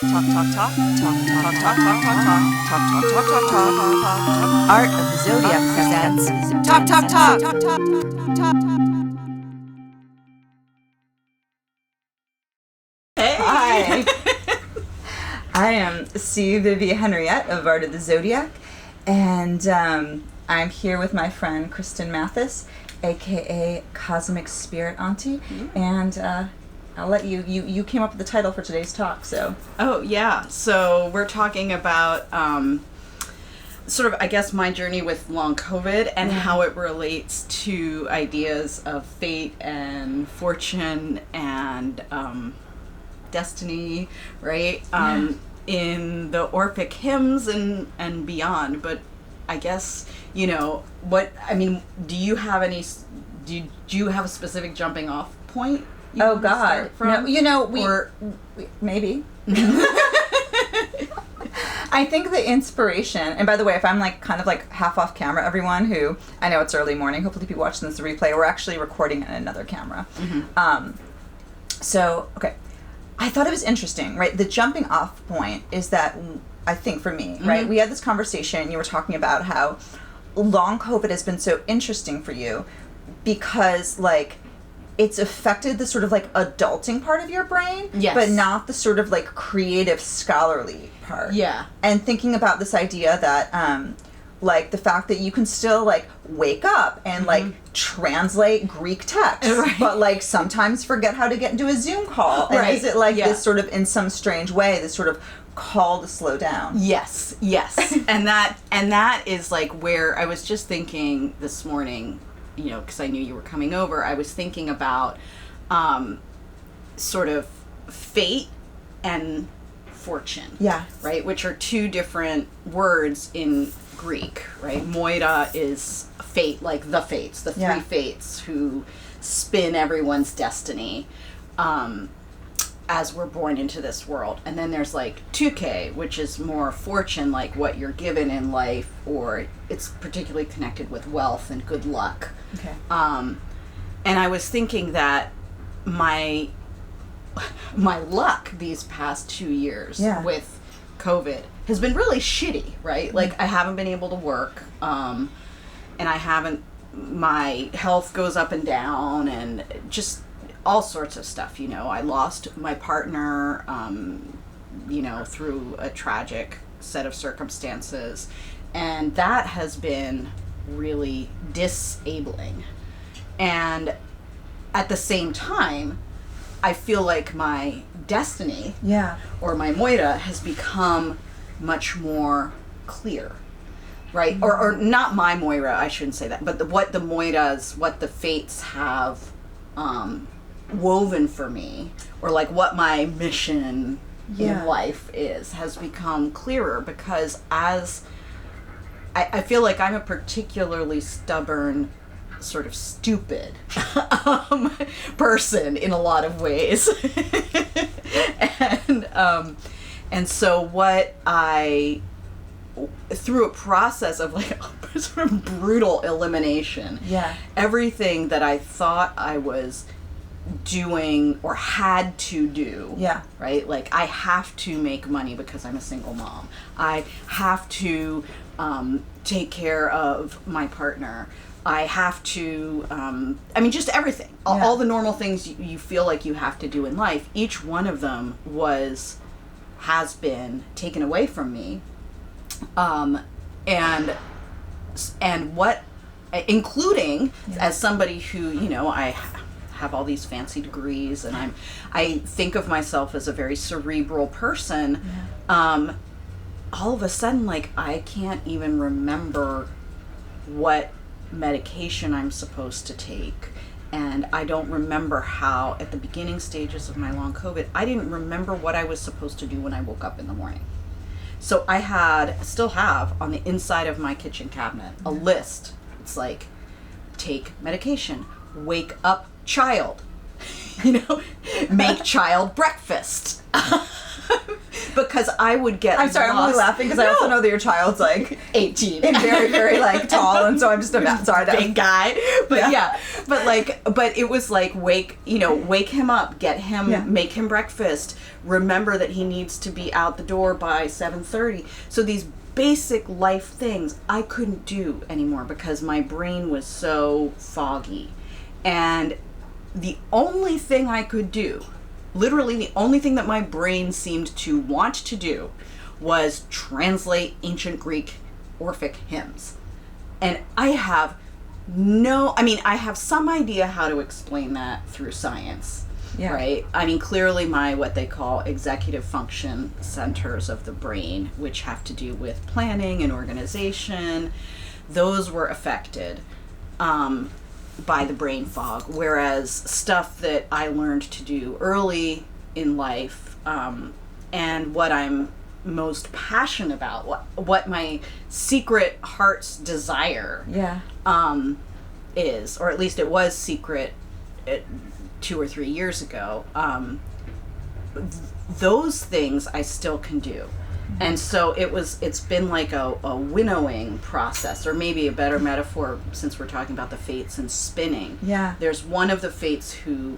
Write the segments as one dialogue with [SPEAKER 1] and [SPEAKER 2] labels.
[SPEAKER 1] Talk, talk, talk, talk, talk, talk, talk, talk, talk, talk, talk, talk, talk. Art of the Zodiac presents Talk, Talk, Talk.
[SPEAKER 2] Hey!
[SPEAKER 3] Hi. I am C. Vivi Henriette of Art of the Zodiac, and I'm here with my friend Kristin Mathis, aka Cosmic Spirit Auntie, and I'll let you came up with the title for today's talk, so.
[SPEAKER 2] Oh, yeah. So we're talking about sort of, I guess, my journey with long COVID and how it relates to ideas of fate and fortune and destiny, right? In the Orphic hymns and beyond. But I guess, do you have do you have a specific jumping off point?
[SPEAKER 3] Oh God! No, we maybe. I think the inspiration, and by the way, if I'm kind of half off camera, everyone who, I know it's early morning, hopefully people watching this replay, we're actually recording on another camera. So, okay. I thought it was interesting, right? The jumping off point is that, I think for me, right? We had this conversation, you were talking about how long COVID has been so interesting for you because, it's affected the sort of adulting part of your brain,
[SPEAKER 2] yes,
[SPEAKER 3] but not the sort of creative scholarly part.
[SPEAKER 2] Yeah.
[SPEAKER 3] And thinking about this idea that the fact that you can still wake up and translate Greek text,
[SPEAKER 2] right,
[SPEAKER 3] but sometimes forget how to get into a Zoom call. And
[SPEAKER 2] right.
[SPEAKER 3] Is it this sort of, in some strange way, this sort of call to slow down?
[SPEAKER 2] Yes. and that is where I was just thinking this morning, because I knew you were coming over, I was thinking about sort of fate and fortune.
[SPEAKER 3] Yeah.
[SPEAKER 2] Right? Which are two different words in Greek, right? Moira is fate, the fates, the three fates who spin everyone's destiny as we're born into this world. And then there's 2K, which is more fortune, what you're given in life, or it's particularly connected with wealth and good luck.
[SPEAKER 3] Okay.
[SPEAKER 2] And I was thinking that my luck these past 2 years with COVID has been really shitty, right? I haven't been able to work, and my health goes up and down, and just all sorts of stuff, I lost my partner, through a tragic set of circumstances, and that has been really disabling. And at the same time, I feel like my destiny, or my Moira, has become much more clear, right? Or not my Moira, I shouldn't say that, but what the Moiras, what the fates have woven for me, or what my mission in life has become clearer, because as I feel like I'm a particularly stubborn, sort of stupid person in a lot of ways. And so what I, through a process of a sort of brutal elimination, everything that I thought I was doing or had to do, right? I have to make money because I'm a single mom. I have to take care of my partner. I have to, just everything. All the normal things you feel like you have to do in life, each one of them has been taken away from me. And what, including as somebody who, I have all these fancy degrees, and I think of myself as a very cerebral person. All of a sudden, I can't even remember what medication I'm supposed to take, and I don't remember how, at the beginning stages of my long COVID, I didn't remember what I was supposed to do when I woke up in the morning. So I still have on the inside of my kitchen cabinet a list. It's take medication, wake up child, make child breakfast. But because I would get
[SPEAKER 3] I'm sorry, I'm only
[SPEAKER 2] lost.
[SPEAKER 3] laughing because I also know that your child's like
[SPEAKER 2] 18
[SPEAKER 3] and very, very like tall, and so I'm just sorry that
[SPEAKER 2] big guy, but but it was like wake him up, get him, make him breakfast, remember that he needs to be out the door by 7:30. So these basic life things I couldn't do anymore because my brain was so foggy, and the only thing I could do, literally the only thing that my brain seemed to want to do, was translate ancient Greek Orphic hymns. And I have some idea how to explain that through science, right? I mean, clearly what they call executive function centers of the brain, which have to do with planning and organization, those were affected by the brain fog, whereas stuff that I learned to do early in life, and what I'm most passionate about, what my secret heart's desire is, or at least it was secret 2 or 3 years ago, those things I still can do. And so it's been like a winnowing process, or maybe a better metaphor, since we're talking about the fates and spinning. Yeah. There's one of the fates who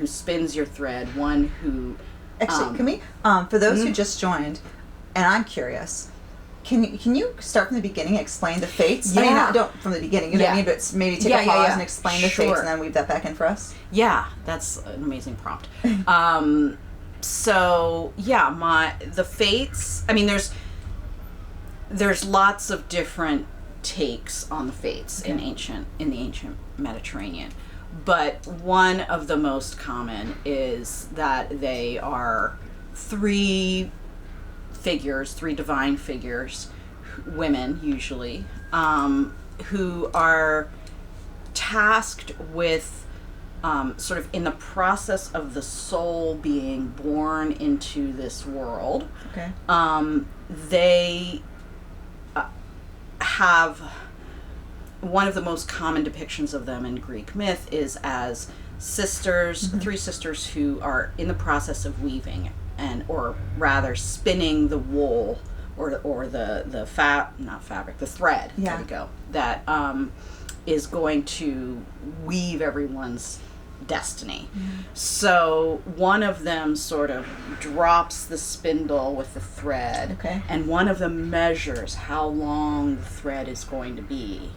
[SPEAKER 2] spins your thread, one who...
[SPEAKER 3] Actually, can we, for those who just joined, and I'm curious, can you start from the beginning, explain the fates?
[SPEAKER 2] Yeah.
[SPEAKER 3] I mean, don't from the beginning, you know what I mean, but maybe take a pause and explain the fates, and then weave that back in for us?
[SPEAKER 2] Yeah, that's an amazing prompt. So the fates, I mean, there's lots of different takes on the fates in the ancient Mediterranean, but one of the most common is that they are three divine figures, women usually, who are tasked with sort of in the process of the soul being born into this world. Okay. They have one of the most common depictions of them in Greek myth is as sisters, three sisters who are in the process of weaving, or rather spinning the wool or the thread. Yeah. There we go. That is going to weave everyone's destiny. So one of them sort of drops the spindle with the thread, and one of them measures how long the thread is going to be,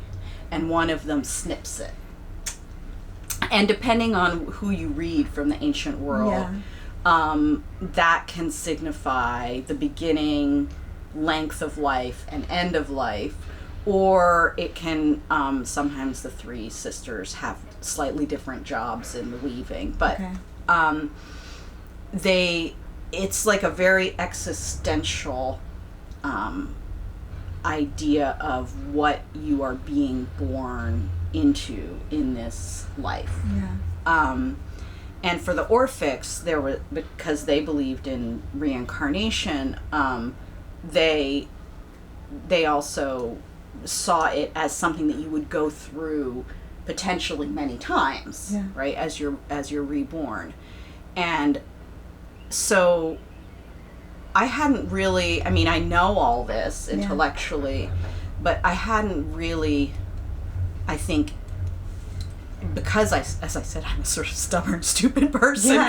[SPEAKER 2] and one of them snips it. And depending on who you read from the ancient world, that can signify the beginning, length of life, and end of life, or it can, sometimes the three sisters have slightly different jobs in the weaving, but it's like a very existential idea of what you are being born into in this life. And for the Orphics, because they believed in reincarnation, they also saw it as something that you would go through potentially many times, right, as you're reborn. And so I hadn't really, I mean, I know all this intellectually, but I hadn't really, I think, because as I said, I'm a sort of stubborn, stupid person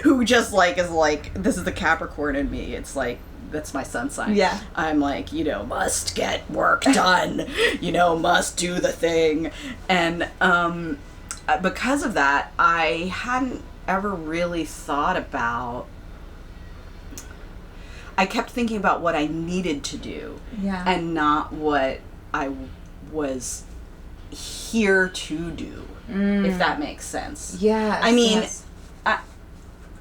[SPEAKER 2] who just like is like, this is the Capricorn in me. It's like, that's my sun sign. Yeah. I'm like, must get work done, must do the thing. And because of that, I hadn't ever really thought about, I kept thinking about what I needed to do and not what I was here to do, if that makes sense. Yeah. I mean, I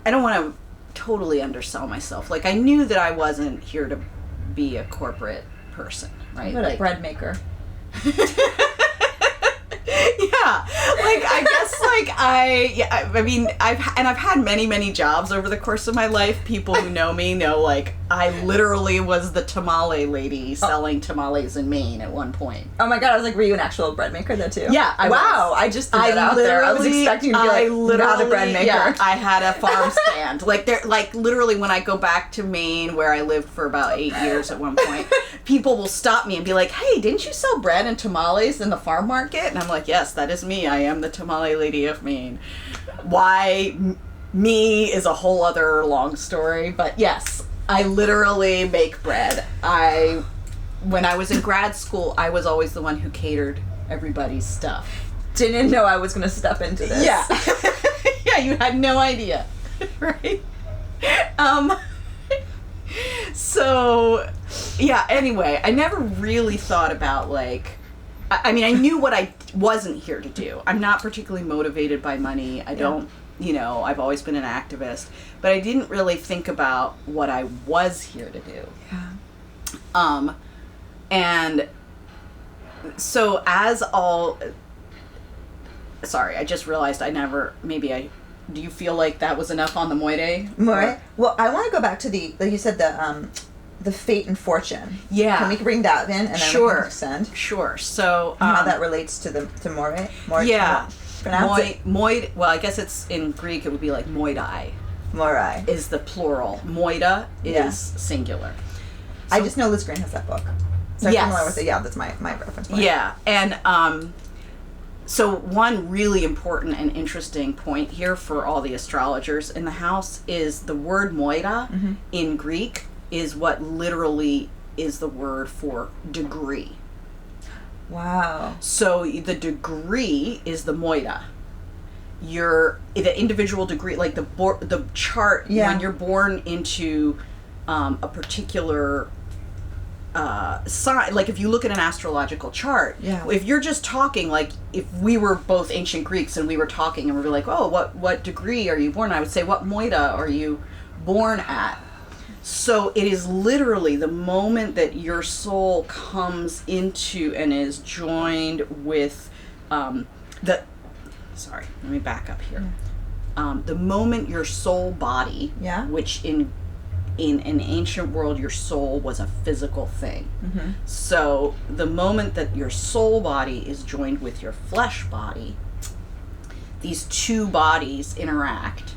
[SPEAKER 2] don't want to totally undersell myself. Like, I knew that I wasn't here to be a corporate person, right?
[SPEAKER 3] But a bread maker.
[SPEAKER 2] Yeah. Like, I guess, I mean, I've had many jobs over the course of my life. People who know me know, like, I literally was the tamale lady selling tamales in Maine at one point.
[SPEAKER 3] Oh my god, I was like, were you an actual bread maker though too?
[SPEAKER 2] Yeah, I
[SPEAKER 3] wow,
[SPEAKER 2] was.
[SPEAKER 3] I just threw that out there. I was expecting you to be like, not a bread maker.
[SPEAKER 2] Yeah, I had a farm stand. Literally when I go back to Maine, where I lived for about 8 years at one point, people will stop me and be like, hey, didn't you sell bread and tamales in the farm market? And I'm like, yes, that is me. I am the tamale lady of Maine. Why me is a whole other long story, but yes, I literally make bread. When I was in grad school, I was always the one who catered everybody's stuff.
[SPEAKER 3] Didn't know I was going to step into this.
[SPEAKER 2] Yeah. Yeah, you had no idea. Right? So, yeah, anyway, I never really thought about, like, I mean, I knew what I wasn't here to do. I'm not particularly motivated by money. I don't, I've always been an activist. But I didn't really think about what I was here to do.
[SPEAKER 3] Yeah.
[SPEAKER 2] And so sorry, I just realized do you feel like that was enough on the Moire?
[SPEAKER 3] Moire? Well, I want to go back to like you said, the fate and fortune.
[SPEAKER 2] Yeah.
[SPEAKER 3] Can we bring that in and then we can extend?
[SPEAKER 2] Sure. So
[SPEAKER 3] how that relates to Moire?
[SPEAKER 2] Yeah.
[SPEAKER 3] Pronounce it.
[SPEAKER 2] Moid. Well, I guess it's in Greek. It would be like moidai.
[SPEAKER 3] Moirai
[SPEAKER 2] is the plural. Moida is singular.
[SPEAKER 3] So, I just know Liz Green has that book. So I'm familiar with it. Yeah, that's my reference point.
[SPEAKER 2] Yeah, and so one really important and interesting point here for all the astrologers in the house is the word moida in Greek is what literally is the word for degree.
[SPEAKER 3] Wow.
[SPEAKER 2] So the degree is the moida. The individual degree, like the chart, when you're born into a particular sign, like if you look at an astrological chart, if you're just talking, like if we were both ancient Greeks and we were talking and we were like, oh, what degree are you born? I would say, what moida are you born at? So it is literally the moment that your soul comes into and is joined with sorry, let me back up here. The moment your soul body, which in an ancient world, your soul was a physical thing. So the moment that your soul body is joined with your flesh body, these two bodies interact.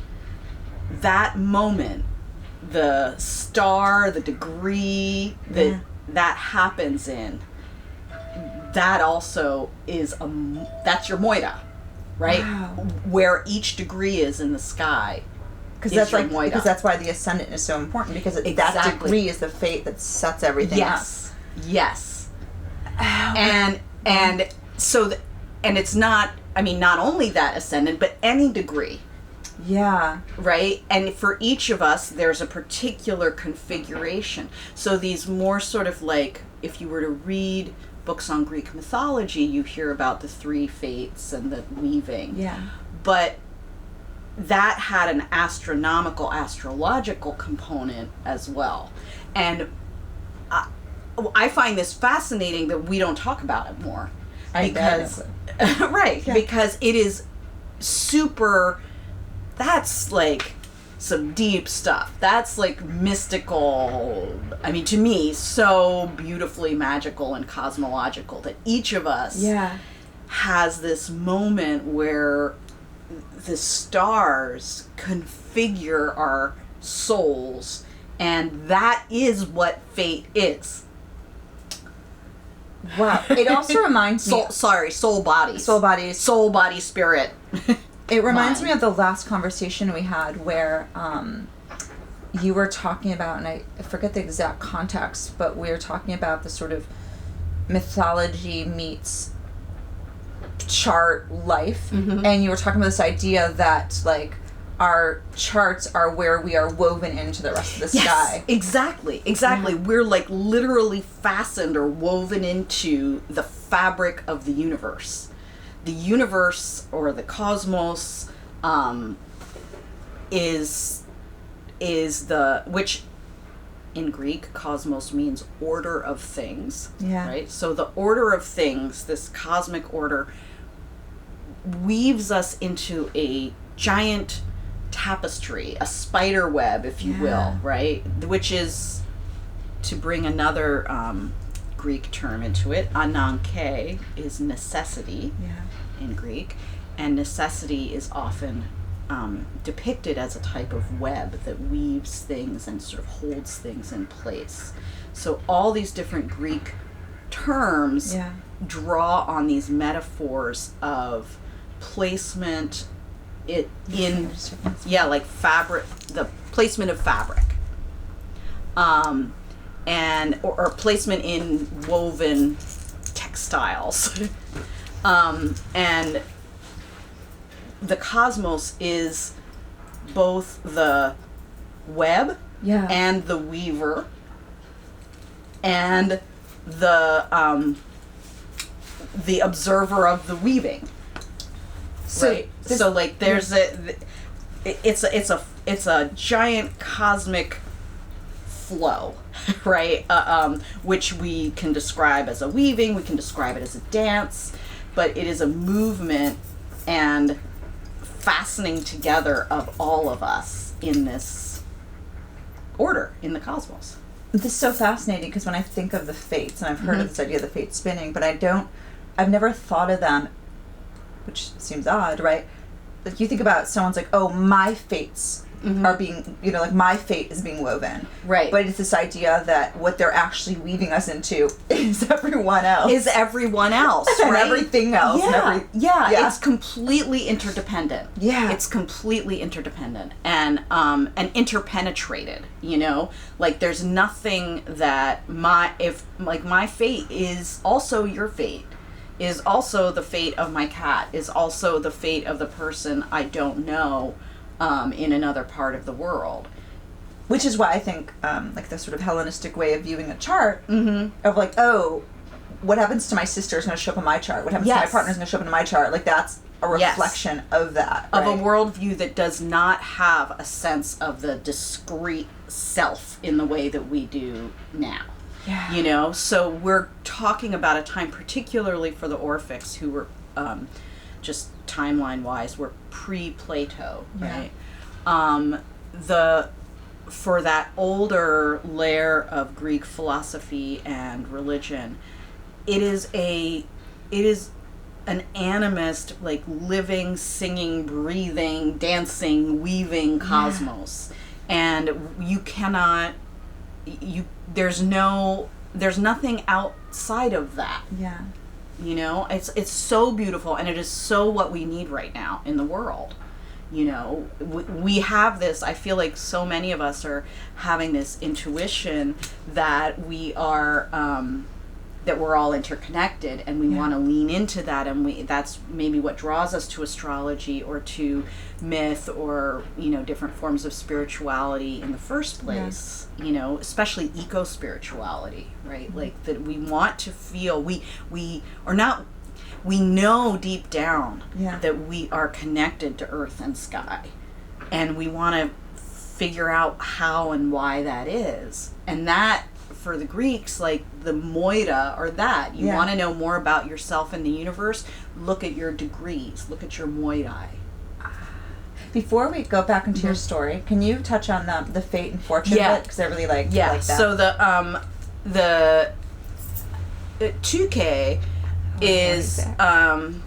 [SPEAKER 2] That moment, the star, the degree that happens in, that also is that's your moida, right?
[SPEAKER 3] Wow.
[SPEAKER 2] Where each degree is in the sky.
[SPEAKER 3] Because that's why the ascendant is so important, because that degree is the fate that sets everything up.
[SPEAKER 2] Yes. And so and it's not, I mean, not only that ascendant, but any degree.
[SPEAKER 3] Yeah.
[SPEAKER 2] Right? And for each of us, there's a particular configuration. So these more sort of like, if you were to read books on Greek mythology, you hear about the three fates and the weaving.
[SPEAKER 3] Yeah.
[SPEAKER 2] But that had an astrological component as well. And I find this fascinating that we don't talk about it more. Because it is super, that's like some deep stuff. That's like mystical, I mean, to me, so beautifully magical and cosmological that each of us has this moment where the stars configure our souls, and that is what fate is.
[SPEAKER 3] Wow. It also reminds me...
[SPEAKER 2] soul bodies.
[SPEAKER 3] Soul bodies.
[SPEAKER 2] Soul, body, spirit.
[SPEAKER 3] It reminds me of the last conversation we had where you were talking about, and I forget the exact context, but we were talking about the sort of mythology meets chart life, and you were talking about this idea that like our charts are where we are woven into the rest of the sky. Exactly.
[SPEAKER 2] We're like literally fastened or woven into the fabric of the universe. The universe or the cosmos is the, which in Greek, cosmos means order of things.
[SPEAKER 3] Yeah.
[SPEAKER 2] Right? So the order of things, this cosmic order, weaves us into a giant tapestry, a spider web, if you will, right? Which is, to bring another Greek term into it, ananke is necessity in Greek, and necessity is often depicted as a type of web that weaves things and sort of holds things in place. So all these different Greek terms draw on these metaphors of placement like fabric, the placement of fabric, and or placement in woven textiles, and the cosmos is both the web and the weaver and the observer of the weaving. Right. So like there's it's a giant cosmic flow, right? Which we can describe as a weaving, we can describe it as a dance, but it is a movement and fastening together of all of us in this order in the cosmos.
[SPEAKER 3] This is so fascinating because when I think of the fates, and I've heard of this idea of the fates spinning, but I've never thought of them, which seems odd, right? Like you think about someone's like, oh, my fates are being, like my fate is being woven.
[SPEAKER 2] Right.
[SPEAKER 3] But it's this idea that what they're actually weaving us into is everyone else.
[SPEAKER 2] Is everyone else,
[SPEAKER 3] and
[SPEAKER 2] right?
[SPEAKER 3] everything else.
[SPEAKER 2] It's completely interdependent.
[SPEAKER 3] Yeah.
[SPEAKER 2] It's completely interdependent and interpenetrated, Like there's nothing that my fate is also your fate, is also the fate of my cat, is also the fate of the person I don't know in another part of the world.
[SPEAKER 3] Which is why I think like the sort of Hellenistic way of viewing a chart of like, oh, what happens to my sister is going to show up in my chart. What happens to my partner is going to show up in my chart. Like that's a reflection of that.
[SPEAKER 2] Of a worldview that does not have a sense of the discrete self in the way that we do now.
[SPEAKER 3] Yeah.
[SPEAKER 2] So we're talking about a time, particularly for the Orphics, who were just timeline-wise, were pre-Plato, right? For that older layer of Greek philosophy and religion, it is an animist, like living, singing, breathing, dancing, weaving cosmos, and you cannot. There's nothing outside of that.
[SPEAKER 3] Yeah.
[SPEAKER 2] It's so beautiful, and it is so what we need right now in the world. We have this, I feel like so many of us are having this intuition that we are, that we're all interconnected, and we want to lean into that, and that's maybe what draws us to astrology or to myth or different forms of spirituality in the first place. Especially eco-spirituality, right? Like that we want to feel we know deep down that we are connected to earth and sky, and we want to figure out how and why that is. And that, for the Greeks, like the Moira, or that you want to know more about yourself and the universe, look at your degrees, look at your Moirai.
[SPEAKER 3] Before we go back into your story, can you touch on the fate and fortune bit? Because I really like that.
[SPEAKER 2] So the 2K is and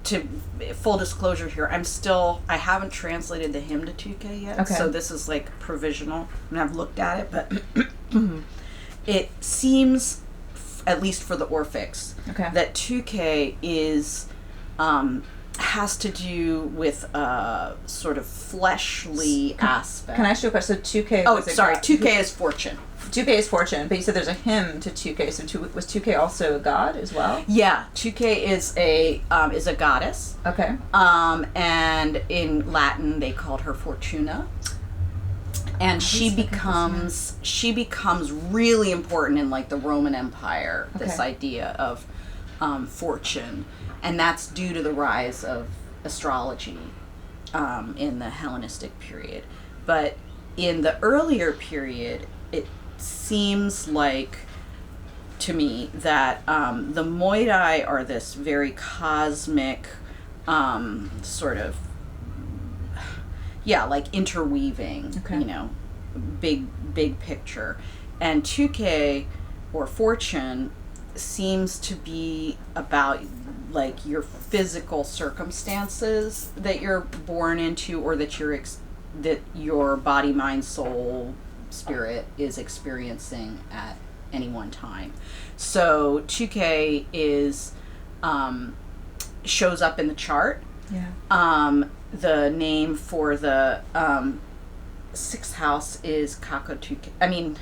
[SPEAKER 2] to full disclosure here, I haven't translated the hymn to 2K yet.
[SPEAKER 3] Okay.
[SPEAKER 2] So this is like provisional. I mean, I've looked at it, but it seems, at least for the Orphics, that 2K is has to do with a sort of fleshly aspect.
[SPEAKER 3] Can I ask you a question? So 2K.
[SPEAKER 2] 2K is fortune.
[SPEAKER 3] 2K is fortune, but you said there's a hymn to 2K. So was 2K also a god as well?
[SPEAKER 2] Yeah, 2K is a goddess.
[SPEAKER 3] Okay.
[SPEAKER 2] And in Latin they called her Fortuna. And she becomes really important in like the Roman Empire. This idea of fortune, and that's due to the rise of astrology in the Hellenistic period. But in the earlier period, it seems like to me that the Moira are this very cosmic sort of, like interweaving, big picture. And 2K or fortune seems to be about like your physical circumstances that you're born into, or that your body, mind, soul, spirit is experiencing at any one time. So 2K is shows up in the chart. The name for the sixth house is Kako 2K.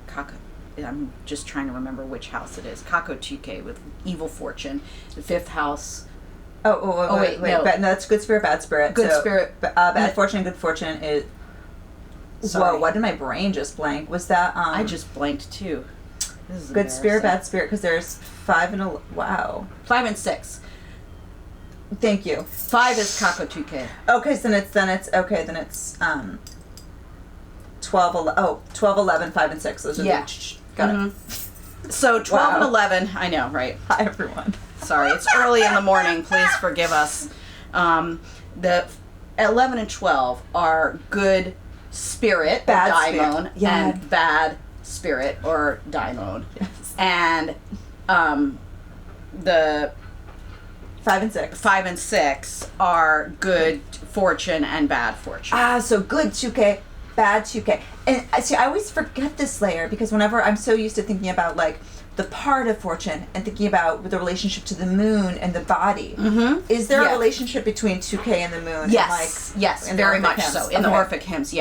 [SPEAKER 2] Kako. I'm just trying to remember which house it is. Kako 2K with evil fortune. The fifth house.
[SPEAKER 3] Wait. No, that's good spirit, bad spirit.
[SPEAKER 2] Good spirit.
[SPEAKER 3] Bad fortune, good fortune is.
[SPEAKER 2] Sorry.
[SPEAKER 3] Whoa! Why did my brain just blank? Was that?
[SPEAKER 2] I just blanked too. This is
[SPEAKER 3] good spirit, bad spirit. Because there's 5 and
[SPEAKER 2] 5 and 6.
[SPEAKER 3] Thank you.
[SPEAKER 2] 5 is Kako 2K.
[SPEAKER 3] Okay, so then it's 12, 11, 5, and 6. Those are got it.
[SPEAKER 2] So 12 and 11, I know, right?
[SPEAKER 3] Hi, everyone.
[SPEAKER 2] Sorry, it's early in the morning. Please forgive us. The 11 and 12 are good spirit,
[SPEAKER 3] bad
[SPEAKER 2] daimon,
[SPEAKER 3] spirit.
[SPEAKER 2] and bad spirit, or daimon.
[SPEAKER 3] Yes.
[SPEAKER 2] And the 5 and 6 are good fortune and bad fortune.
[SPEAKER 3] So good 2K, bad 2K. And see, I always forget this layer because whenever I'm so used to thinking about like the part of fortune and thinking about the relationship to the moon and the body. Mm-hmm. Is there a relationship between 2K and the moon?
[SPEAKER 2] Yes,
[SPEAKER 3] yes,
[SPEAKER 2] very much so. In the Orphic hymns,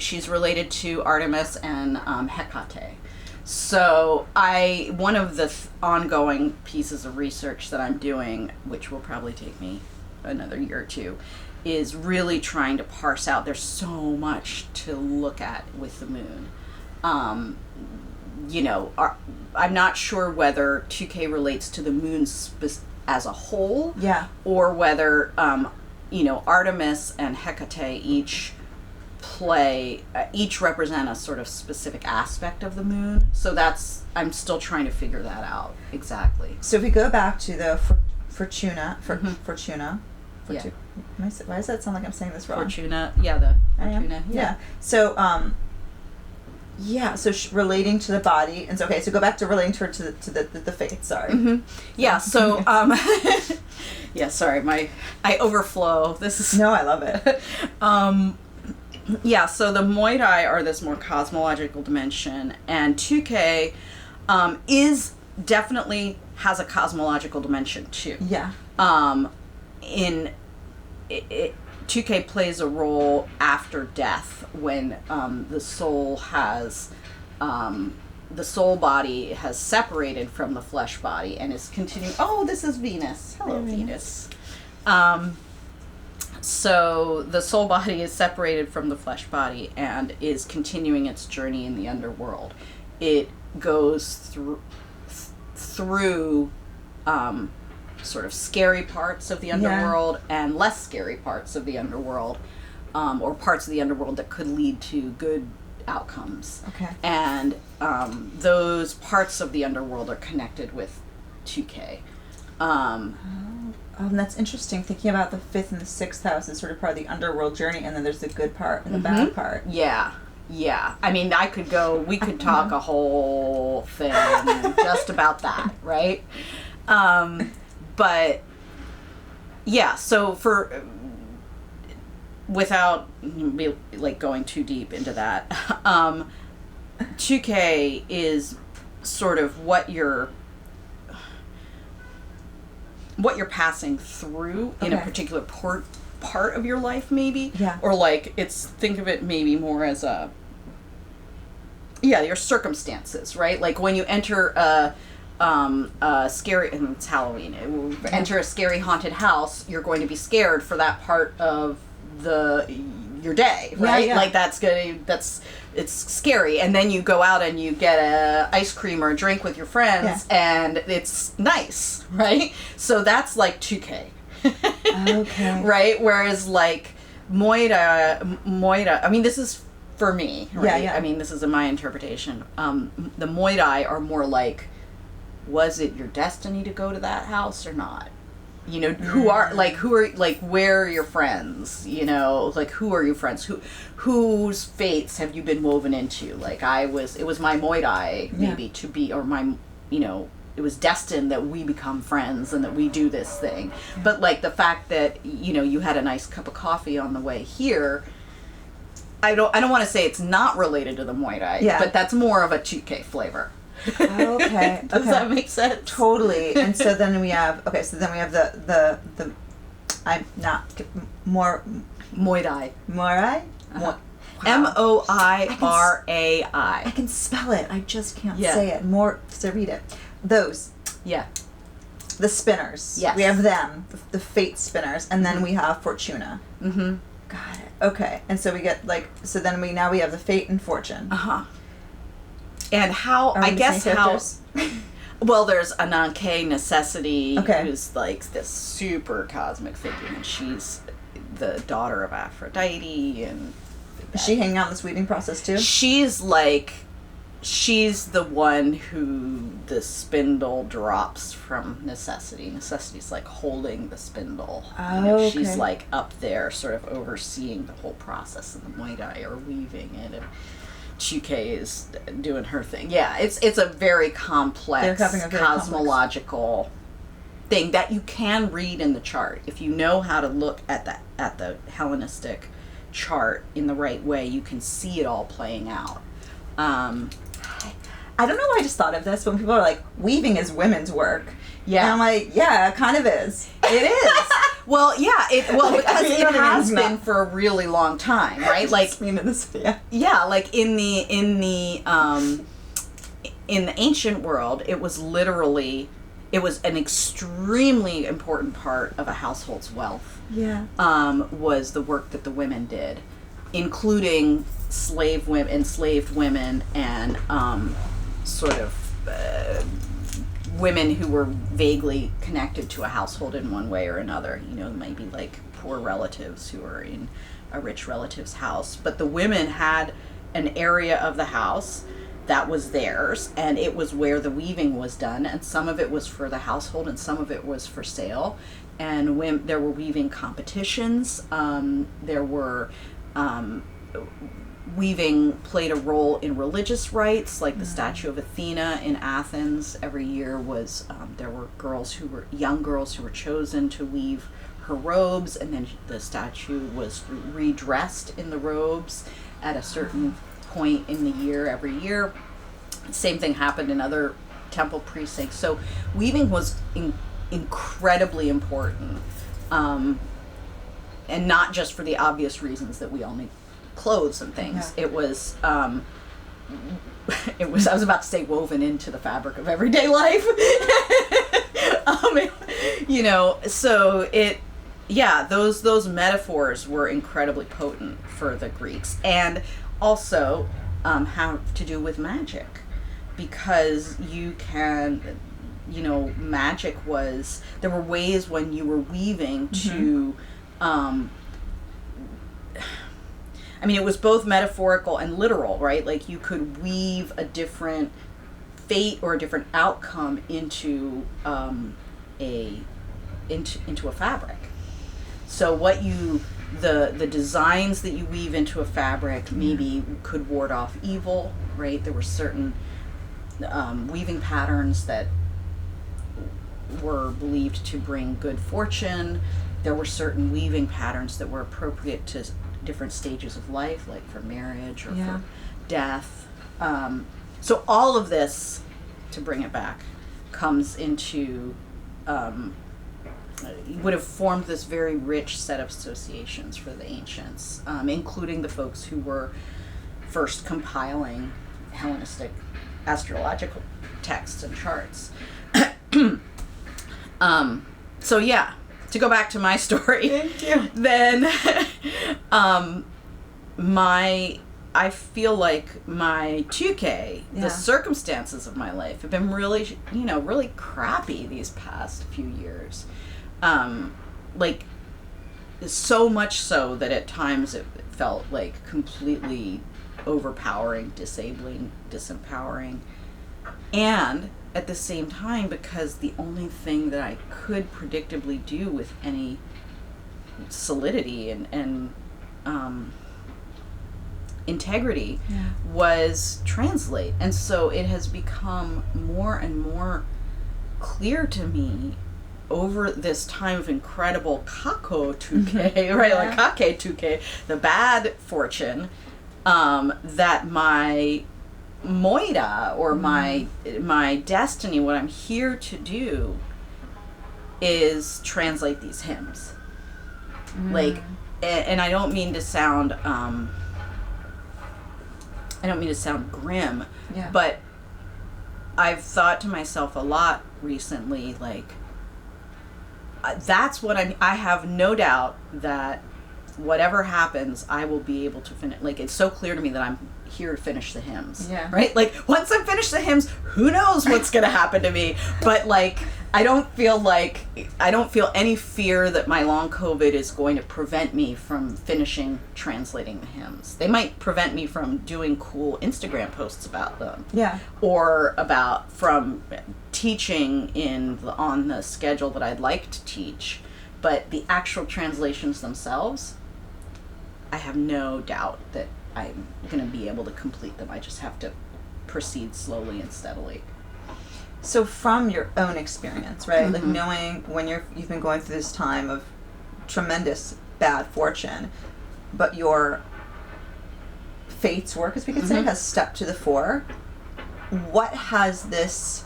[SPEAKER 2] she's related to Artemis and Hecate. So one of the ongoing pieces of research that I'm doing, which will probably take me another year or two, is really trying to parse out. There's so much to look at with the moon. I'm not sure whether 2K relates to the moon as a whole, or whether Artemis and Hecate each represent a sort of specific aspect of the moon. So I'm still trying to figure that out exactly.
[SPEAKER 3] So if we go back to the Fortuna. Why does that sound like I'm saying this wrong?
[SPEAKER 2] Fortuna, the Fortuna.
[SPEAKER 3] Yeah. So so relating to the body, and so go back to relating to her to the faith. Sorry.
[SPEAKER 2] Mm-hmm. Yeah. So sorry, I overflow. This is
[SPEAKER 3] no, I love it.
[SPEAKER 2] So the Moira are this more cosmological dimension, and 2K is definitely has a cosmological dimension too. Yeah. 2K plays a role after death when the soul body has separated from the flesh body and is continuing. Oh, this is Venus. Hello, Venus. So the soul body is separated from the flesh body and is continuing its journey in the underworld. It goes through sort of scary parts of the underworld and less scary parts of the underworld, or parts of the underworld that could lead to good outcomes. Okay. And those parts of the underworld are connected with 2K.
[SPEAKER 3] That's interesting. Thinking about the 5th and the 6th house is sort of part of the underworld journey, and then there's the good part and the bad part.
[SPEAKER 2] Yeah. I mean, we could talk a whole thing just about that, right? But so without going too deep into that, 2K is sort of what you're passing through in a particular part of your life, maybe. Yeah. Or think of it maybe more as your circumstances, right? Like when you enter a scary, and it's Halloween, enter a scary haunted house, you're going to be scared for that part of your day, right? Like it's scary, and then you go out and you get a ice cream or a drink with your friends, and it's nice, right? So that's like 2K. Okay. Right? Whereas like Moira, I mean, this is for me, right?
[SPEAKER 3] Yeah.
[SPEAKER 2] I mean, this is my interpretation. The Moirai are more like, was it your destiny to go to that house or not? You know, who are where are your friends? You know, like, who are your friends? Whose fates have you been woven into? Like, it was my Moirai maybe to be, or my, you know, it was destined that we become friends and that we do this thing. But like the fact that, you know, you had a nice cup of coffee on the way here, I don't want to say it's not related to the Moirai, but that's more of a 2K flavor.
[SPEAKER 3] Okay.
[SPEAKER 2] Does that make sense?
[SPEAKER 3] Totally. And so then we have the I'm not more
[SPEAKER 2] Moirai.
[SPEAKER 3] Moirai?
[SPEAKER 2] Moirai.
[SPEAKER 3] I can spell it. I just can't say it. More to read it. Those.
[SPEAKER 2] Yeah.
[SPEAKER 3] The spinners.
[SPEAKER 2] Yes.
[SPEAKER 3] We have them, the fate spinners, and then we have Fortuna.
[SPEAKER 2] Mm-hmm.
[SPEAKER 3] Got it. Okay. And so we get then we have the fate and fortune.
[SPEAKER 2] Uh-huh. And how,
[SPEAKER 3] Are we the same characters?
[SPEAKER 2] Well, there's Ananke Necessity,
[SPEAKER 3] Okay.
[SPEAKER 2] who's like this super cosmic figure, and she's the daughter of Aphrodite, and
[SPEAKER 3] Is she hanging out in this weaving process too?
[SPEAKER 2] she's the one who the spindle drops from Necessity. Necessity's like holding the spindle. You know, she's
[SPEAKER 3] okay.
[SPEAKER 2] like up there sort of overseeing the whole process, and the Moirai are weaving it, and Chike is doing her thing. Yeah, it's a very complex cosmological thing that you can read in the chart. If you know how to look at the Hellenistic chart in the right way, you can see it all playing out.
[SPEAKER 3] I don't know why I just thought of this when people are like, weaving is women's work.
[SPEAKER 2] Yeah.
[SPEAKER 3] And I'm like, yeah, it kind of is.
[SPEAKER 2] It is. Well, yeah. Because it has been
[SPEAKER 3] not.
[SPEAKER 2] for a really long time, right? Like, yeah, like in the ancient world, it was an extremely important part of a household's wealth.
[SPEAKER 3] Yeah.
[SPEAKER 2] Was the work that the women did, including enslaved women, and sort of women who were vaguely connected to a household in one way or another. You know, maybe like poor relatives who are in a rich relative's house. But the women had an area of the house that was theirs, and it was where the weaving was done, and some of it was for the household and some of it was for sale. And there were weaving competitions. There were weaving played a role in religious rites, like the statue of Athena in Athens. Every year was there were young girls who were chosen to weave her robes, and then the statue was redressed in the robes at a certain point in the year every year. Same thing happened in other temple precincts. So weaving was incredibly important, and not just for the obvious reasons that we all need clothes and things. Yeah. It was I was about to say woven into the fabric of everyday life. You know, so those metaphors were incredibly potent for the Greeks, and also have to do with magic, because magic there were ways when you were weaving to it was both metaphorical and literal, right? Like, you could weave a different fate or a different outcome into a fabric. So the designs that you weave into a fabric maybe could ward off evil, right? There were certain weaving patterns that were believed to bring good fortune. There were certain weaving patterns that were appropriate to different stages of life, like for marriage or for death. So all of this, to bring it back, comes into would have formed this very rich set of associations for the ancients, including the folks who were first compiling Hellenistic astrological texts and charts. So yeah, to go back to my story,
[SPEAKER 3] thank you.
[SPEAKER 2] Then I feel like my 2K, the circumstances of my life have been really, really crappy these past few years. Like, so much so that at times it felt like completely overpowering, disabling, disempowering. And at the same time, because the only thing that I could predictably do with any solidity and integrity was translate. And so it has become more and more clear to me over this time of incredible kako-tuke, right? Like kake-tuke, the bad fortune, that my Moira, or my destiny, what I'm here to do is translate these hymns. Like, and I don't mean to sound grim, but I've thought to myself a lot recently, like, that's what I have no doubt that whatever happens, I will be able to finish. Like, it's so clear to me that I'm here to finish the hymns. Yeah. Right? Like, once I finish the hymns, who knows what's going to happen to me? But, like, I don't feel any fear that my long COVID is going to prevent me from finishing translating the hymns. They might prevent me from doing cool Instagram posts about them. Yeah. Or from teaching on the schedule that I'd like to teach. But the actual translations themselves, I have no doubt that I'm going to be able to complete them. I just have to proceed slowly and steadily.
[SPEAKER 3] So from your own experience, right? Like, knowing when you've been going through this time of tremendous bad fortune, but your fate's work, as we could say, has stepped to the fore. What has this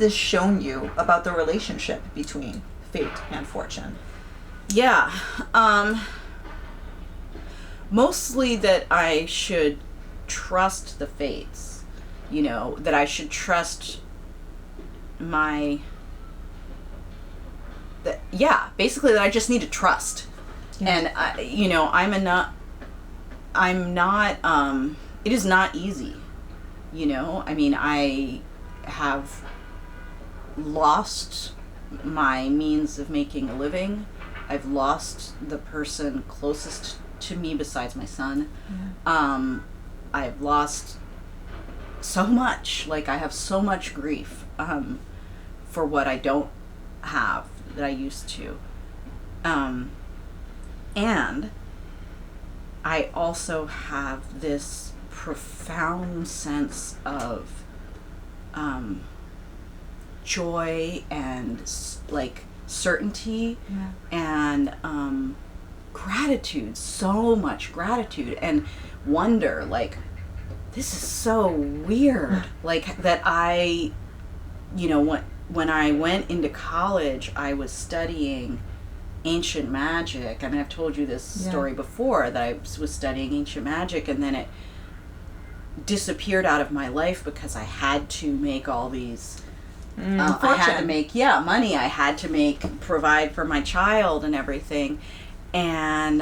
[SPEAKER 3] shown you about the relationship between fate and fortune?
[SPEAKER 2] Yeah. Mostly that I should trust the fates. You know, that I should trust basically that I just need to trust. Yeah. And, it is not easy, you know? I mean, I have lost my means of making a living. I've lost the person closest to me besides my son. Yeah. I've lost so much. Like, I have so much grief for what I don't have that I used to. And I also have this profound sense of joy and, like, certainty and gratitude, so much gratitude and wonder, like, this is so weird. Like, that I, when I went into college, I was studying ancient magic. I mean, I've told you this story before, that I was studying ancient magic, and then it disappeared out of my life because I had to make all these I had to make money. I had to provide for my child and everything, and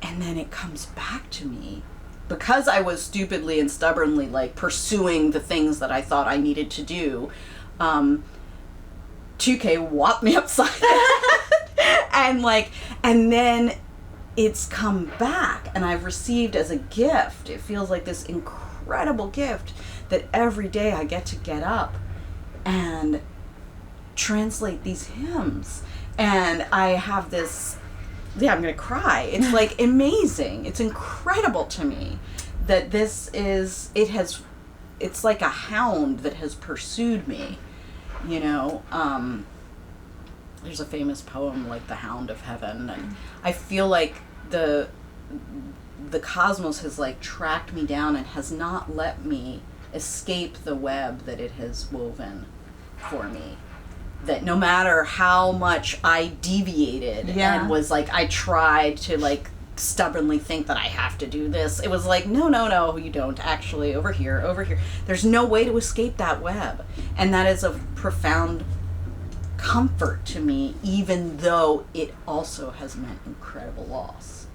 [SPEAKER 2] then it comes back to me because I was stupidly and stubbornly, like, pursuing the things that I thought I needed to do. 2K whopped me upside and then it's come back, and I've received as a gift. It feels like this incredible gift that every day I get to get up and translate these hymns, and I have this, I'm gonna cry. It's like amazing. It's incredible to me that it's like a hound that has pursued me, there's a famous poem, like The Hound of Heaven, and I feel like the cosmos has, like, tracked me down and has not let me escape the web that it has woven for me. That no matter how much I deviated and was like, I tried to, like, stubbornly think that I have to do this, it was like, no, you don't actually, over here. There's no way to escape that web. And that is of profound comfort to me, even though it also has meant incredible loss.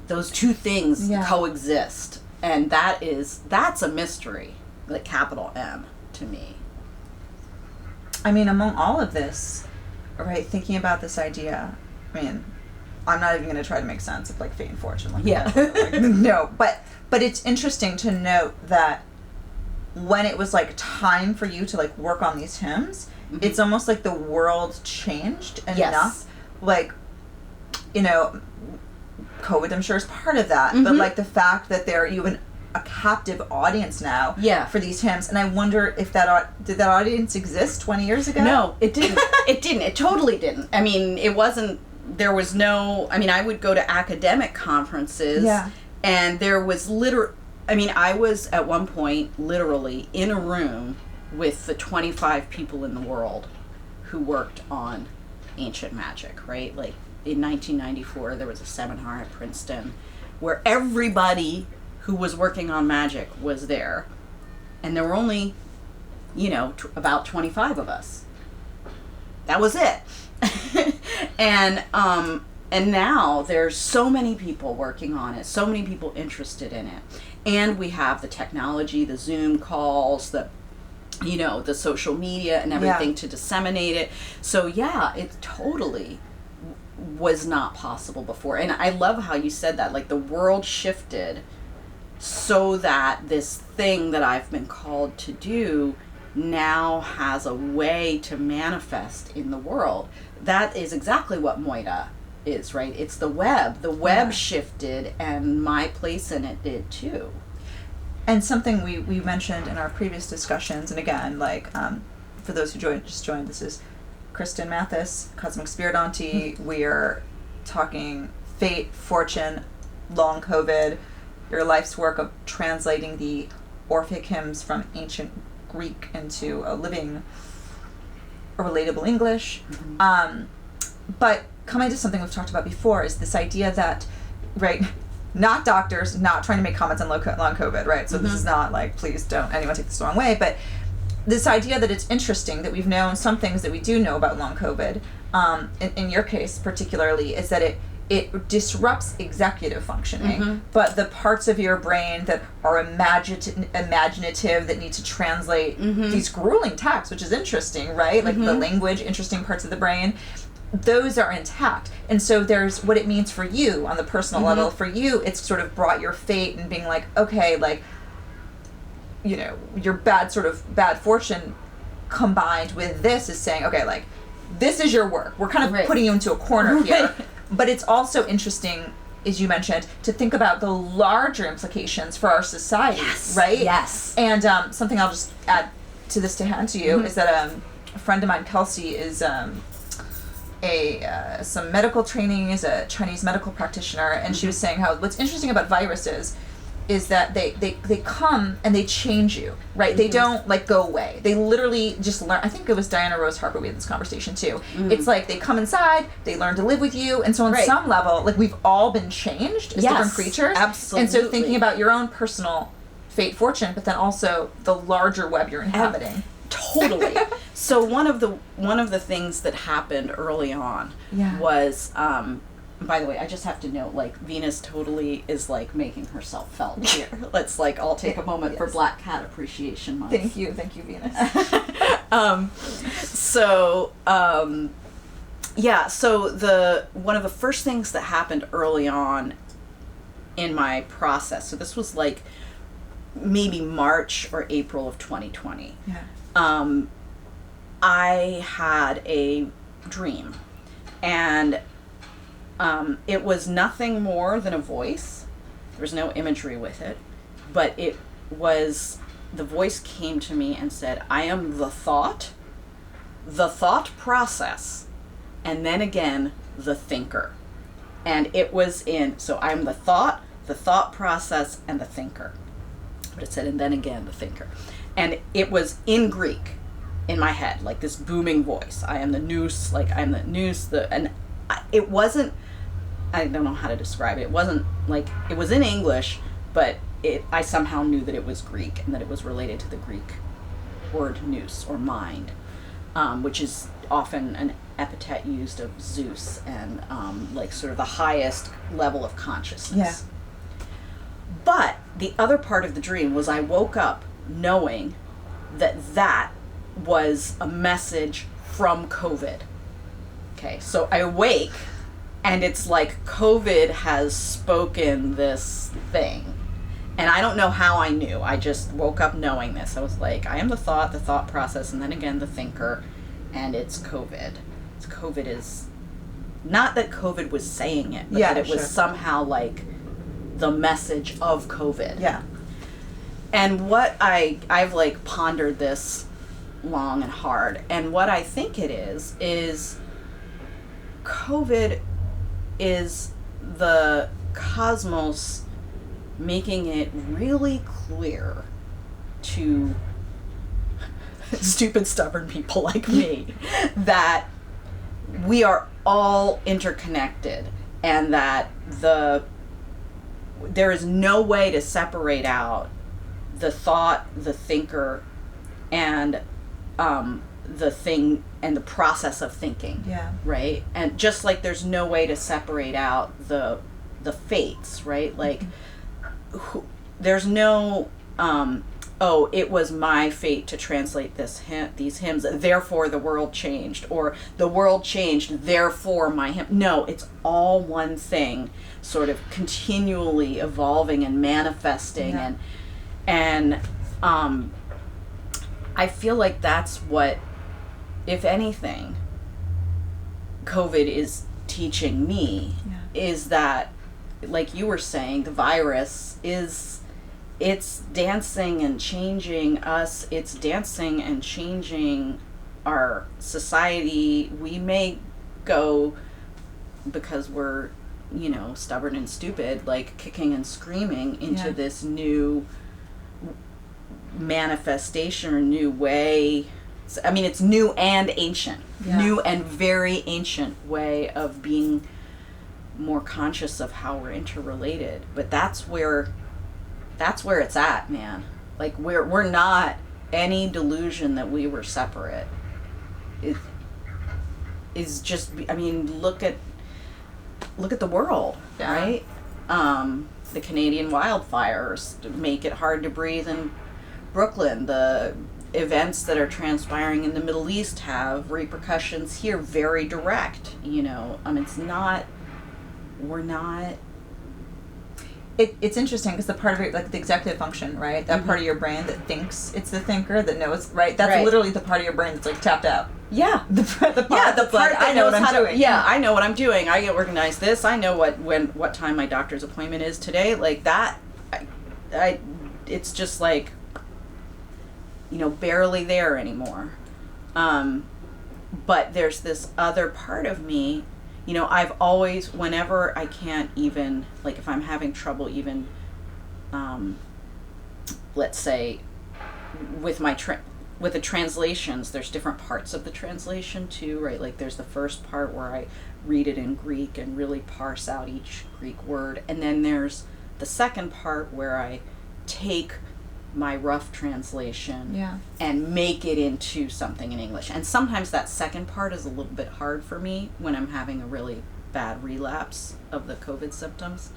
[SPEAKER 2] Those two things coexist, and that's a mystery, like capital M, to me.
[SPEAKER 3] I mean, among all of this, right, thinking about this idea, I mean, I'm not even going to try to make sense of like fate and fortune. Like,
[SPEAKER 2] Yeah.
[SPEAKER 3] no, but it's interesting to note that when it was like time for you to like work on these hymns, it's almost like the world changed enough. Like, you know, COVID, I'm sure, is part of that, but like the fact that you have a captive audience now for these hymns, and I wonder if did that audience exist 20 years ago?
[SPEAKER 2] No, it didn't. It didn't. It totally didn't. I mean, it wasn't. There was no. I mean, I would go to academic conferences, and there was I was at one point literally in a room with the 25 people in the world who worked on ancient magic. Right, like in 1994, there was a seminar at Princeton where everybody who was working on magic was there, and there were only, about 25 of us. That was it. And now there's so many people working on it, so many people interested in it, and we have the technology, the Zoom calls, the social media and everything to disseminate it. So it totally was not possible before. And I love how you said that, like the world shifted so that this thing that I've been called to do now has a way to manifest in the world. That is exactly what Moira is, right? It's the web. The web shifted, and my place in it did too.
[SPEAKER 3] And something we mentioned in our previous discussions, and again, like for those who just joined, this is Kristin Mathis, Cosmic Spirit Auntie. We are talking fate, fortune, long COVID, your life's work of translating the Orphic hymns from ancient Greek into a relatable English. But coming to something we've talked about before is this idea that, right, not doctors, not trying to make comments on long COVID, right? So this is not like, please don't anyone take this the wrong way, but this idea that it's interesting that we've known some things that we do know about long COVID, in your case particularly, is that it disrupts executive functioning, but the parts of your brain that are imaginative, that need to translate these grueling texts, which is interesting, right? Like the language, interesting parts of the brain, those are intact. And so there's what it means for you on the personal level. For you, it's sort of brought your fate and being like, okay, like, your bad fortune combined with this is saying, okay, like, this is your work. We're kind of putting you into a corner here. But it's also interesting, as you mentioned, to think about the larger implications for our society, right? Yes. And something I'll just add to this to hand to you is that a friend of mine, Kelsey, is some medical training, is a Chinese medical practitioner, and she was saying how what's interesting about viruses is that they come and they change you, right? They don't like go away. They literally just learn. I think it was Diana Rose Harper, we had this conversation too. It's like they come inside, they learn to live with you, and so on some level, like we've all been changed as different creatures. Absolutely. And so thinking about your own personal fate, fortune, but then also the larger web you're inhabiting.
[SPEAKER 2] Totally. So one of the things that happened early on was by the way, I just have to note, like, Venus totally is, like, making herself felt here. Let's, like, all take a moment for Black Cat Appreciation Month.
[SPEAKER 3] Thank you, Venus.
[SPEAKER 2] So one of the first things that happened early on in my process, so this was, like, maybe March or April of 2020. I had a dream, and it was nothing more than a voice. There was no imagery with it, but the voice came to me and said, I am the thought process, and then again, the thinker. And it was so I'm the thought process, and the thinker. But it said, and then again, the thinker. And it was in Greek in my head, like this booming voice. I am the nous, and it wasn't, I don't know how to describe it. It wasn't like, it was in English, but I somehow knew that it was Greek and that it was related to the Greek word nous, or mind, which is often an epithet used of Zeus and like sort of the highest level of consciousness. But the other part of the dream was I woke up knowing that was a message from COVID. Okay, so I awake And it's like COVID has spoken this thing. And I don't know how I knew. I just woke up knowing this. I was like, I am the thought process, and then again the thinker, and it's COVID. COVID is not that COVID was saying it, but that it was somehow like the message of COVID.
[SPEAKER 3] Yeah.
[SPEAKER 2] And what I've like pondered this long and hard, and what I think it is COVID is the cosmos making it really clear to stupid, stubborn people like me that we are all interconnected, and that there is no way to separate out the thought, the thinker, and the thing and the process of thinking.
[SPEAKER 3] Yeah.
[SPEAKER 2] Right? And just like there's no way to separate out the fates, right? Like there's no it was my fate to translate these hymns, therefore the world changed, or the world changed, therefore my hymn. No, it's all one thing, sort of continually evolving and manifesting.
[SPEAKER 3] Yeah.
[SPEAKER 2] And I feel like that's what, if anything, COVID is teaching me, is that, like you were saying, the virus it's dancing and changing us. It's dancing and changing our society. We may go, because we're, stubborn and stupid, like kicking and screaming into this new manifestation or new way. I mean, it's new and ancient. New and very ancient way of being more conscious of how we're interrelated. But that's where it's at, man. Like we're not any delusion that we were separate. It is just, I mean, look at the world, right? The Canadian wildfires make it hard to breathe in Brooklyn. The events that are transpiring in the Middle East have repercussions here, very direct. It's not. We're not.
[SPEAKER 3] It's interesting because the part of it, like the executive function, right? That part of your brain that thinks it's the thinker, that knows, right? That's literally the part of your brain that's like tapped out.
[SPEAKER 2] Yeah.
[SPEAKER 3] The part that's like, I know what I'm doing.
[SPEAKER 2] I know what I'm doing. I organize this. I know what time my doctor's appointment is today. Like that, it's just like, barely there anymore. But there's this other part of me. I've always, whenever I can't even, like if I'm having trouble even, let's say, with with the translations, there's different parts of the translation too, right? Like there's the first part where I read it in Greek and really parse out each Greek word. And then there's the second part where I take my rough translation and make it into something in English. And sometimes that second part is a little bit hard for me when I'm having a really bad relapse of the COVID symptoms.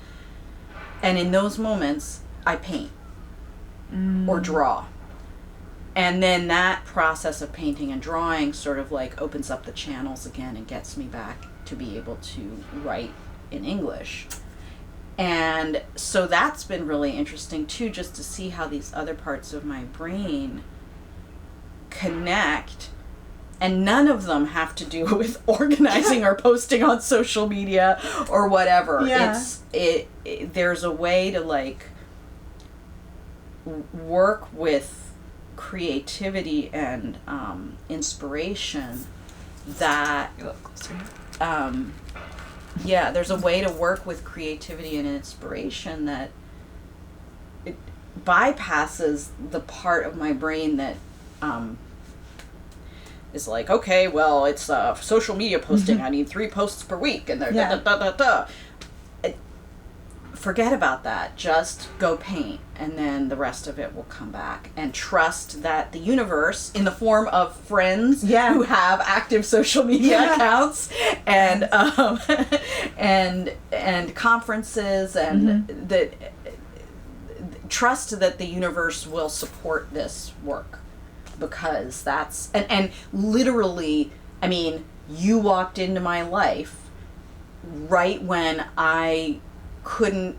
[SPEAKER 2] And in those moments, I paint or draw. And then that process of painting and drawing sort of like opens up the channels again and gets me back to be able to write in English. And so that's been really interesting too, just to see how these other parts of my brain connect. And none of them have to do with organizing or posting on social media or whatever. There's a way to like work with creativity and inspiration that there's a way to work with creativity and inspiration that it bypasses the part of my brain that is like, okay, well, it's social media posting. I need 3 posts per week, and they're forget about that. Just go paint, and then the rest of it will come back. And trust that the universe, in the form of friends who have active social media accounts, and and conferences, and that trust that the universe will support this work, because that's and literally, I mean, you walked into my life right when I couldn't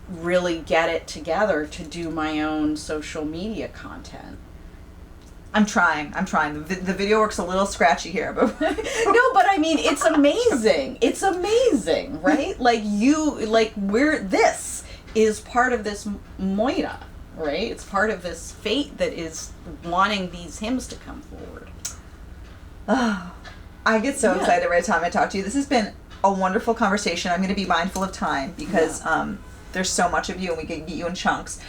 [SPEAKER 2] really get it together to do my own social media content.
[SPEAKER 3] I'm trying. The video works a little scratchy here, but
[SPEAKER 2] No, but I mean, it's amazing. It's amazing, right? This is part of this Moira, right? It's part of this fate that is wanting these hymns to come forward.
[SPEAKER 3] Oh, I get so excited every time I talk to you. This has been a wonderful conversation. I'm going to be mindful of time because there's so much of you and we can get you in chunks.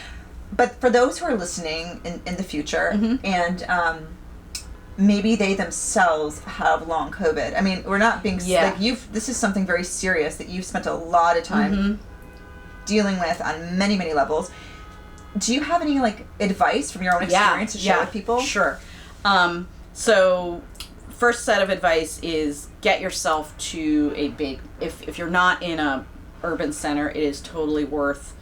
[SPEAKER 3] But for those who are listening in the future and maybe they themselves have long COVID. I mean, we're not being this is something very serious that you've spent a lot of time dealing with on many, many levels. Do you have any advice from your own experience to share with people?
[SPEAKER 2] Sure. So first set of advice is get yourself to a big, if you're not in a urban center, it is totally worth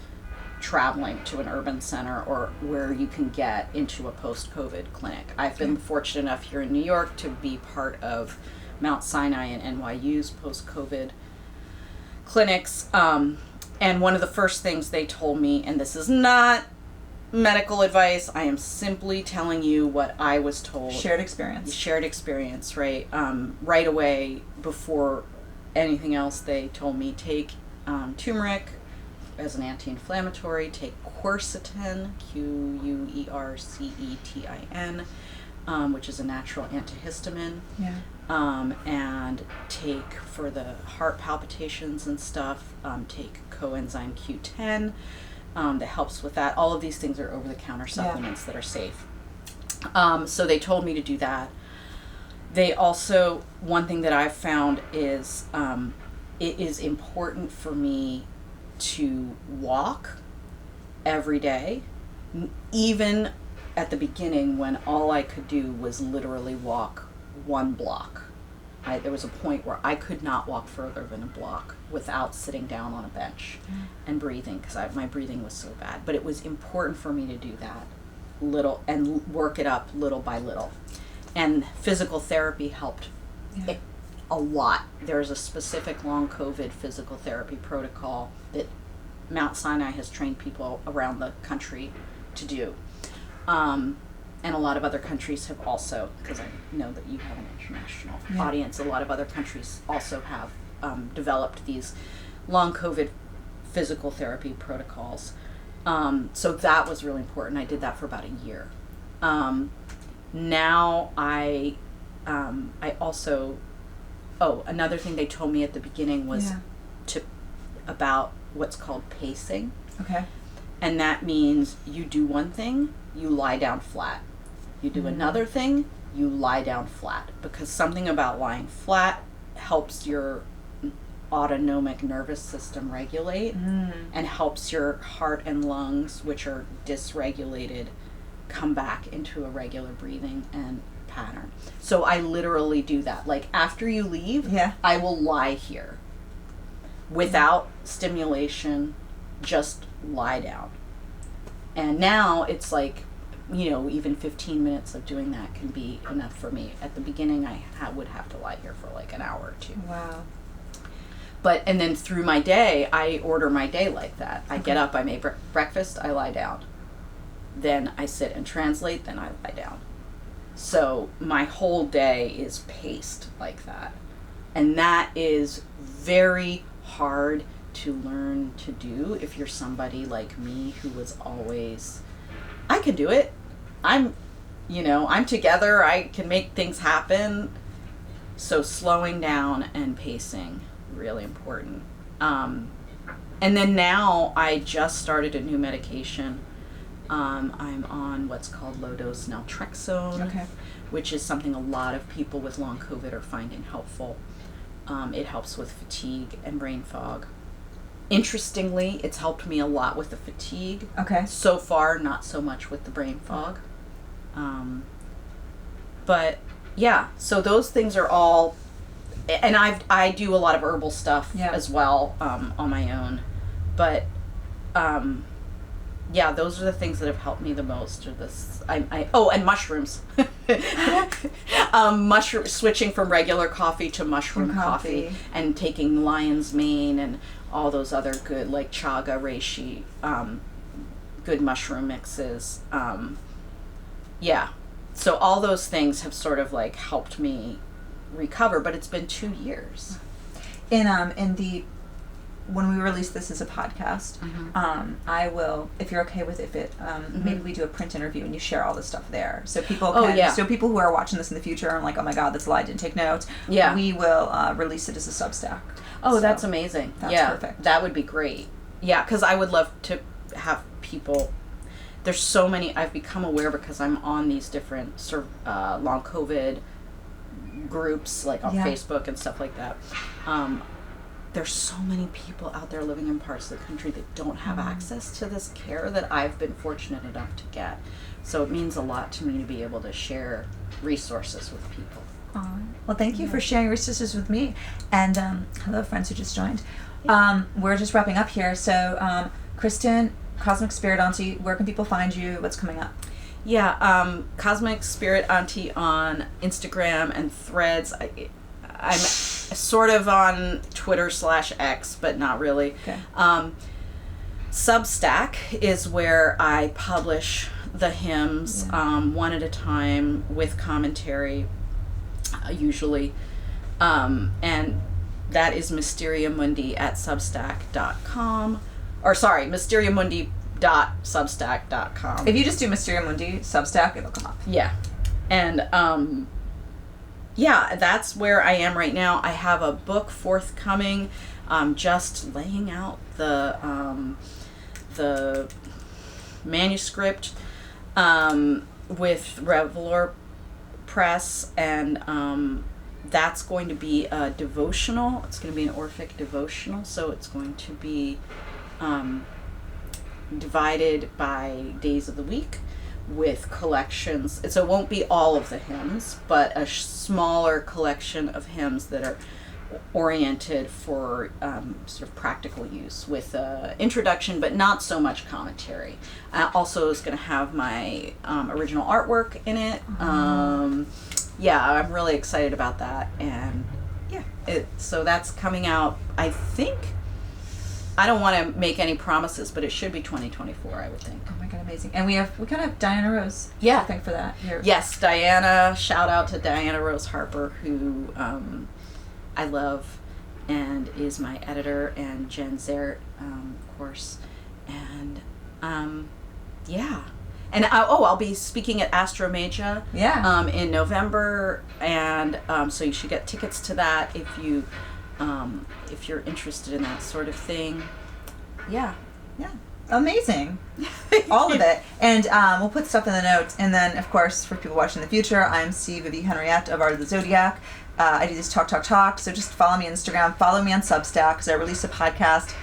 [SPEAKER 2] traveling to an urban center or where you can get into a post-COVID clinic. I've been fortunate enough here in New York to be part of Mount Sinai and NYU's post-COVID clinics. And one of the first things they told me, and this is not medical advice, I am simply telling you what I was told.
[SPEAKER 3] Shared experience,
[SPEAKER 2] right? Right away, before anything else, they told me take turmeric as an anti-inflammatory, take quercetin, Quercetin, which is a natural antihistamine, and take, for the heart palpitations and stuff, take coenzyme Q10, that helps with that. All of these things are over-the-counter supplements that are safe. So they told me to do that. They also, one thing that I've found is it is important for me to walk every day, even at the beginning when all I could do was literally walk 1 block. There was a point where I could not walk further than a block without sitting down on a bench and breathing, because my breathing was so bad. But it was important for me to do that little and work it up little by little. And physical therapy helped a lot. There's a specific long COVID physical therapy protocol that Mount Sinai has trained people around the country to do. And a lot of other countries have also, because I know that you have an international audience, a lot of other countries also have developed these long COVID physical therapy protocols. So that was really important. I did that for about a year. Now I also, another thing they told me at the beginning was about what's called pacing.
[SPEAKER 3] Okay.
[SPEAKER 2] And that means you do one thing, you lie down flat. You do another thing, you lie down flat. Because something about lying flat helps your autonomic nervous system regulate and helps your heart and lungs, which are dysregulated, come back into a regular breathing and pattern. So I literally do that. Like after you leave, I will lie here without stimulation, just lie down. And now it's like, even 15 minutes of doing that can be enough for me. At the beginning, I would have to lie here for like an hour or two.
[SPEAKER 3] Wow.
[SPEAKER 2] And then through my day, I order my day like that. I get up, I make breakfast, I lie down. Then I sit and translate, then I lie down. So my whole day is paced like that. And that is very hard to learn to do if you're somebody like me who was always, I can do it. I'm together, I can make things happen. So slowing down and pacing, really important. And then now I just started a new medication. I'm on what's called low-dose naltrexone, which is something a lot of people with long COVID are finding helpful. It helps with fatigue and brain fog. Interestingly, it's helped me a lot with the fatigue. So far, not so much with the brain fog. But yeah, so those things are all, and I do a lot of herbal stuff as well on my own. But yeah, those are the things that have helped me the most. Or this, and mushrooms. Switching from regular coffee to mushroom coffee, and taking lion's mane and all those other good, like chaga, reishi, good mushroom mixes. Yeah. So all those things have sort of like helped me recover, but it's been 2 years.
[SPEAKER 3] When we release this as a podcast, I will, if you're okay with it, maybe we do a print interview and you share all this stuff there, so people can, so people who are watching this in the future and like, oh my god, that's a lie, I didn't take notes. Yeah, we will release it as a Substack.
[SPEAKER 2] Oh, so that's amazing. That's
[SPEAKER 3] perfect.
[SPEAKER 2] That would be great. Yeah, because I would love to have people. There's so many I've become aware because I'm on these different long COVID groups, like on Facebook and stuff like that. There's so many people out there living in parts of the country that don't have access to this care that I've been fortunate enough to get. So it means a lot to me to be able to share resources with people.
[SPEAKER 3] Well, thank you for sharing resources with me. And hello, friends who just joined. We're just wrapping up here. So, Kristin, Cosmic Spirit Auntie, where can people find you? What's coming up?
[SPEAKER 2] Yeah, Cosmic Spirit Auntie on Instagram and Threads. I'm sort of on Twitter/X, but not really. Okay. Substack is where I publish the hymns one at a time with commentary, usually. And that is Mysteria Mundi at Substack.com. Or sorry, mysteriamundi.substack.com.
[SPEAKER 3] If you just do Mysteria Mundi Substack, it'll come up.
[SPEAKER 2] Yeah. And yeah, that's where I am right now. I have a book forthcoming, just laying out the manuscript with Revelor Press, and that's going to be a devotional. It's going to be an Orphic devotional, so it's going to be divided by days of the week, with collections. So it won't be all of the hymns, but a smaller collection of hymns that are oriented for sort of practical use, with introduction, but not so much commentary. Also is going to have my original artwork in it. Yeah, I'm really excited about that. And yeah, so that's coming out, I think. I don't want to make any promises, but it should be 2024, I would think.
[SPEAKER 3] Oh my god, amazing. And we kind of have Diana Rose.
[SPEAKER 2] Yeah.
[SPEAKER 3] I think for that.
[SPEAKER 2] Yes, Diana. Shout out to Diana Rose Harper, who I love and is my editor, and Jen Zert, of course. And yeah. And I'll be speaking at Astromagia in November, and so you should get tickets to that if you're interested in that sort of thing. Yeah.
[SPEAKER 3] Amazing. All of it. And we'll put stuff in the notes. And then, of course, for people watching in the future, I'm C. Vivi Henriette of Art of the Zodiac. I do these talk. So just follow me on Instagram. Follow me on Substack, because I release a podcast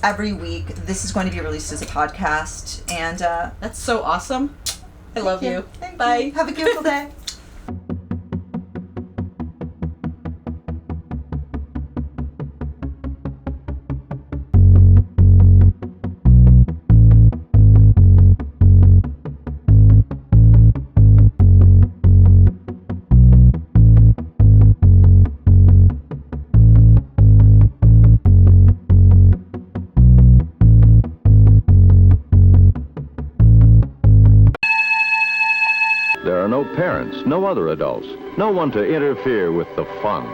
[SPEAKER 3] every week. This is going to be released as a podcast. And
[SPEAKER 2] that's so awesome. I love you.
[SPEAKER 3] Bye. You. Have a beautiful day.
[SPEAKER 4] There are no parents, no other adults, no one to interfere with the fun.